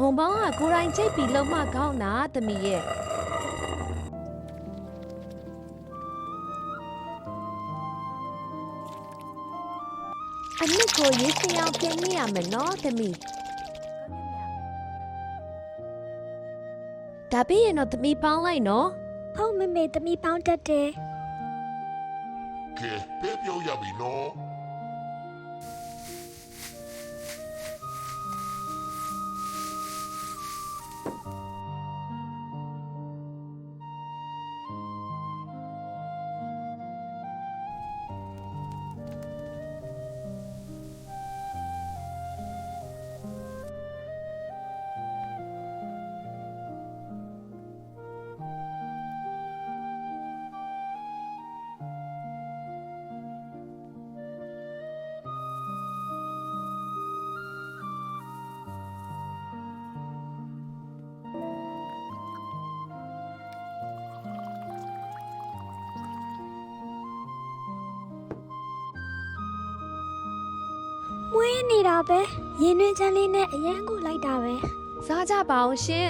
ဘုံပေါင်းကကိုယ်တိုင်ချိတ်ပြီးလုံမကောင်းတာသမီးရဲ့အနစ်ကိုရေးစင်အောင်ပြင်ရမယ်နော်သမီးဒါပြီးရင်တော့သမီးပေါင်းလိုက်နော် ဟုတ်မေသမီးပေါင်းတတ်တယ် ကဲပဲပြောရပြီနော် မွေးနေတာပဲရင်းနှင်းချမ်းလေးနဲ့အရန်ကိုလိုက်တာပဲ စားကြပါအောင်ရှင်